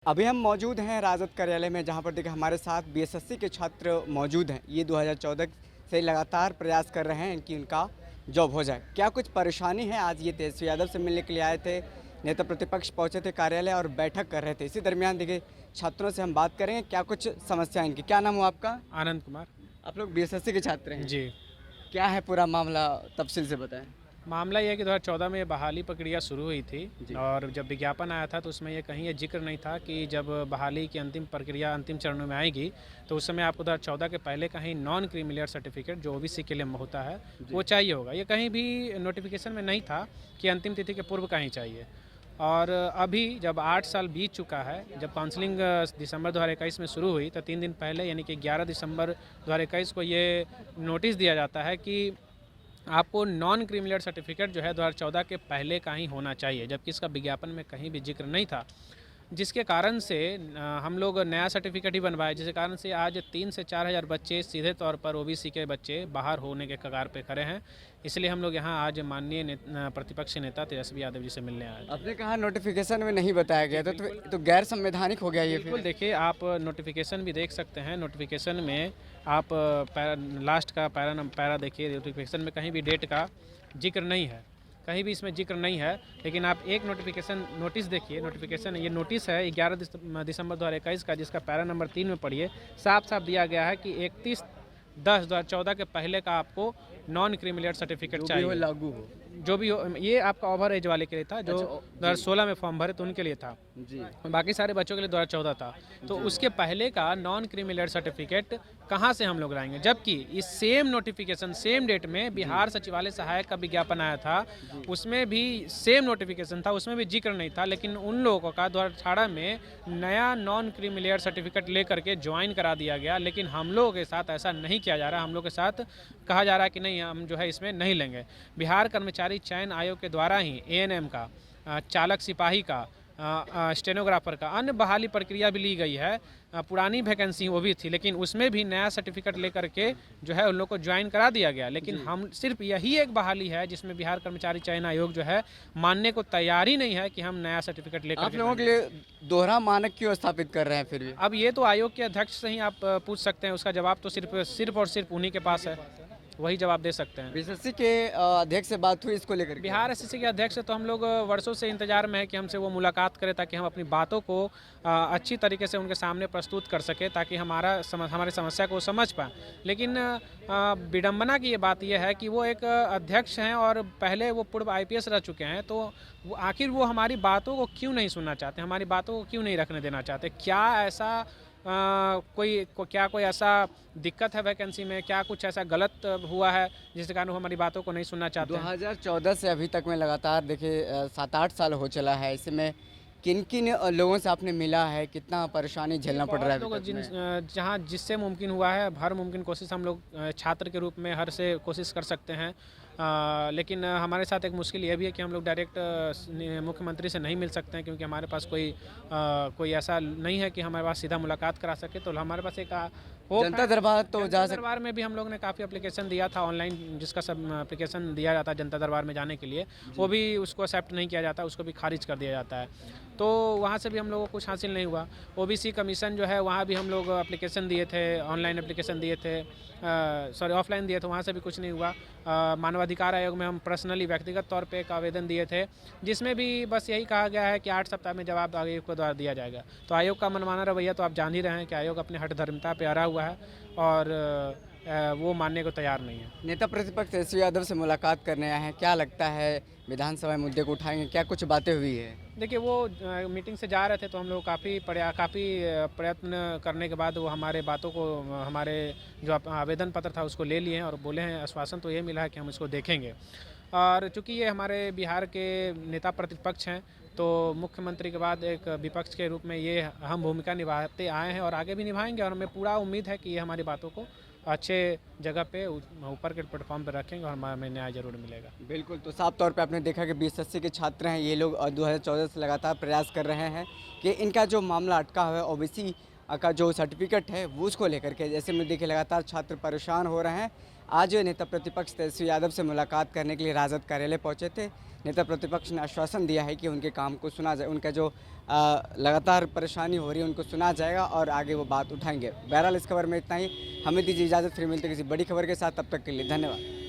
अभी हम मौजूद हैं राजद कार्यालय में, जहां पर देखिए हमारे साथ बीएसएससी के छात्र मौजूद हैं। ये 2014 से लगातार प्रयास कर रहे हैं कि उनका जॉब हो जाए। क्या कुछ परेशानी है? आज ये तेजस्वी यादव से मिलने के लिए आए थे, नेता प्रतिपक्ष पहुंचे थे कार्यालय और बैठक कर रहे थे। इसी दरमियान देखिए छात्रों से हम बात करेंगे, क्या कुछ समस्या इनकी। क्या नाम हुआ आपका? आनंद कुमार। आप लोग बीएसएससी के छात्र हैं? जी। क्या है पूरा मामला, तफसील से बताएं। मामला ये है कि 2014 में ये बहाली प्रक्रिया शुरू हुई थी जी। और जब विज्ञापन आया था तो उसमें ये कहीं ये जिक्र नहीं था कि जब बहाली की अंतिम प्रक्रिया अंतिम चरणों में आएगी तो उस समय आपको 2014 के पहले कहीं नॉन क्रीमिलियर सर्टिफिकेट जो ओबीसी के लिए होता है वो चाहिए होगा। ये कहीं भी नोटिफिकेशन में नहीं था कि अंतिम तिथि के पूर्व कहीं चाहिए। और अभी जब 8 साल बीत चुका है, जब काउंसलिंग दिसंबर 2021 में शुरू हुई तो 3 दिन पहले यानी कि 11 दिसंबर 2021 को ये नोटिस दिया जाता है कि आपको नॉन क्रीमिलियर सर्टिफिकेट जो है 2014 के पहले का ही होना चाहिए, जबकि इसका विज्ञापन में कहीं भी जिक्र नहीं था। जिसके कारण से हम लोग नया सर्टिफिकेट ही बनवाए, जिसके कारण से आज 3 से 4 हज़ार बच्चे सीधे तौर पर ओबीसी के बच्चे बाहर होने के कगार पे खड़े हैं। इसलिए हम लोग यहाँ आज माननीय प्रतिपक्ष नेता तेजस्वी यादव जी से मिलने आए। आपने कहा नोटिफिकेशन में नहीं बताया गया था, तो गैर संवैधानिक हो गया ये बिल्कुल, फिर? देखिए आप नोटिफिकेशन भी देख सकते हैं। नोटिफिकेशन में आप लास्ट का पैरा देखिए। नोटिफिकेशन में कहीं भी डेट का जिक्र नहीं है, कहीं भी इसमें जिक्र नहीं है। लेकिन आप एक नोटिस देखिए। नोटिफिकेशन ये नोटिस है 11 दिसंबर 2021 का, जिसका पैरा नंबर 3 में पढ़िए। साफ साफ दिया गया है कि 31/10/2014 के पहले का आपको नॉन क्रीमिलियर सर्टिफिकेट चाहिए, लागू हो। जो भी हो। ये आपका ओवर एज वाले के लिए था, जो अच्छा, 2016 में फॉर्म भरे तो उनके लिए था। जी। बाकी सारे बच्चों के लिए 2014 था। तो उसके पहले का नॉन क्रीमिलियर सर्टिफिकेट कहाँ से हम लोग लाएंगे, जबकि इस सेम नोटिफिकेशन सेम डेट में बिहार सचिवालय सहायक का विज्ञापन आया था। उसमें भी सेम नोटिफिकेशन था, उसमें भी जिक्र नहीं था। लेकिन उन लोगों का 2018 में नया नॉन क्रीमिलियर सर्टिफिकेट लेकर के ज्वाइन करा दिया गया। लेकिन हम लोगों के साथ ऐसा नहीं किया जा रहा। हम लोग के साथ कहा जा रहा है कि नहीं, हम जो है इसमें नहीं लेंगे। बिहार कर्मचारी चयन आयोग के द्वारा ही एएनएम का, चालक सिपाही का, स्टेनोग्राफर का, अन्य बहाली प्रक्रिया भी ली गई है। पुरानी वैकेंसी वो भी थी, लेकिन उसमें भी नया सर्टिफिकेट लेकर के जो है उन लोग को ज्वाइन करा दिया गया। लेकिन हम सिर्फ यही एक बहाली है जिसमें बिहार कर्मचारी चयन आयोग जो है मानने को तैयार ही नहीं है कि हम नया सर्टिफिकेट लेकर आप लोगों के लिए दोहरा मानक क्यों स्थापित कर रहे हैं फिर भी? अब ये तो आयोग के अध्यक्ष से ही आप पूछ सकते हैं। उसका जवाब तो सिर्फ और सिर्फ उन्हीं के पास है, वही जवाब दे सकते हैं। बीएसएससी के अध्यक्ष से बात हुई इसको लेकर के? बिहार एसएससी के अध्यक्ष से तो हम लोग वर्षों से इंतजार में है कि हमसे वो मुलाकात करें, ताकि हम अपनी बातों को अच्छी तरीके से उनके सामने प्रस्तुत कर सकें, ताकि हमारी समस्या को समझ पाएँ। लेकिन विडंबना की ये बात ये है कि वो एक अध्यक्ष हैं और पहले वो पूर्व आईपीएस रह चुके हैं। तो आखिर वो हमारी बातों को क्यों नहीं सुनना चाहते, हमारी बातों को क्यों नहीं रखने देना चाहते? क्या ऐसा कोई ऐसा दिक्कत है वैकेंसी में? क्या कुछ ऐसा गलत हुआ है जिसके कारण वो हमारी बातों को नहीं सुनना चाहते हैं? 2014 से अभी तक में लगातार देखिए 7-8 साल हो चला है। इसमें किन किन लोगों से आपने मिला है? कितना परेशानी झेलना पड़ रहा है बहुत अभी लोग तक में? जहाँ जिससे मुमकिन हुआ है, हर मुमकिन कोशिश हम लोग छात्र के रूप में हर से कोशिश कर सकते हैं। लेकिन हमारे साथ एक मुश्किल ये भी है कि हम लोग डायरेक्ट मुख्यमंत्री से नहीं मिल सकते हैं, क्योंकि हमारे पास कोई ऐसा नहीं है कि हमारे पास सीधा मुलाकात करा सके। तो हमारे पास एक जनता दरबार तो जा सकते। दरबार में भी हम लोग ने काफ़ी एप्लीकेशन दिया था ऑनलाइन, जिसका सब एप्लीकेशन दिया जाता है जनता दरबार में जाने के लिए, वो भी उसको एक्सेप्ट नहीं किया जाता, उसको भी खारिज कर दिया जाता है। तो वहाँ से भी हम लोगों को कुछ हासिल नहीं हुआ। ओबीसी कमीशन जो है वहाँ भी हम लोग एप्लीकेशन दिए थे, ऑनलाइन एप्लीकेशन दिए थे, ऑफलाइन दिए थे, वहाँ से भी कुछ नहीं हुआ। मानवाधिकार आयोग में हम पर्सनली व्यक्तिगत तौर पे एक आवेदन दिए थे, जिसमें भी बस यही कहा गया है कि 8 सप्ताह में जवाब आयोग को द्वारा दिया जाएगा। तो आयोग का मनमाना रवैया तो आप जान ही रहे हैं कि आयोग अपने हठधर्मिता पे अड़ा हुआ है और वो मानने को तैयार नहीं है। नेता प्रतिपक्ष तेजस्वी यादव से मुलाकात करने आए हैं, क्या लगता है विधानसभा में मुद्दे को उठाएंगे? क्या कुछ बातें हुई है? देखिए, वो मीटिंग से जा रहे थे तो हम लोग काफ़ी प्रयत्न करने के बाद वो हमारे बातों को, हमारे जो आवेदन पत्र था उसको ले लिए हैं और बोले हैं, आश्वासन तो ये मिला है कि हम इसको देखेंगे। और चूँकि ये हमारे बिहार के नेता प्रतिपक्ष हैं, तो मुख्यमंत्री के बाद एक विपक्ष के रूप में ये अहम भूमिका निभाते आए हैं और आगे भी निभाएंगे। और हमें पूरा उम्मीद है कि ये हमारी बातों को अच्छे जगह पे ऊपर के प्लेटफॉर्म पे रखेंगे और हमें न्याय जरूर मिलेगा। बिल्कुल, तो साफ तौर पे आपने देखा कि बीएसएससी के छात्र हैं ये लोग, 2014 से लगातार प्रयास कर रहे हैं कि इनका जो मामला अटका हुआ है ओबीसी का जो सर्टिफिकेट है वो उसको लेकर के, जैसे में देखिए लगातार छात्र परेशान हो रहे हैं। आज नेता प्रतिपक्ष तेजस्वी यादव से मुलाकात करने के लिए राजद कार्यालय पहुंचे थे। नेता प्रतिपक्ष ने आश्वासन दिया है कि उनके काम को सुना जाए, उनका जो लगातार परेशानी हो रही है उनको सुना जाएगा और आगे वो बात उठाएंगे। बहरहाल इस खबर में इतना ही। हमें दीजिए इजाज़त, फिर मिलते किसी बड़ी खबर के साथ। तब तक के लिए धन्यवाद।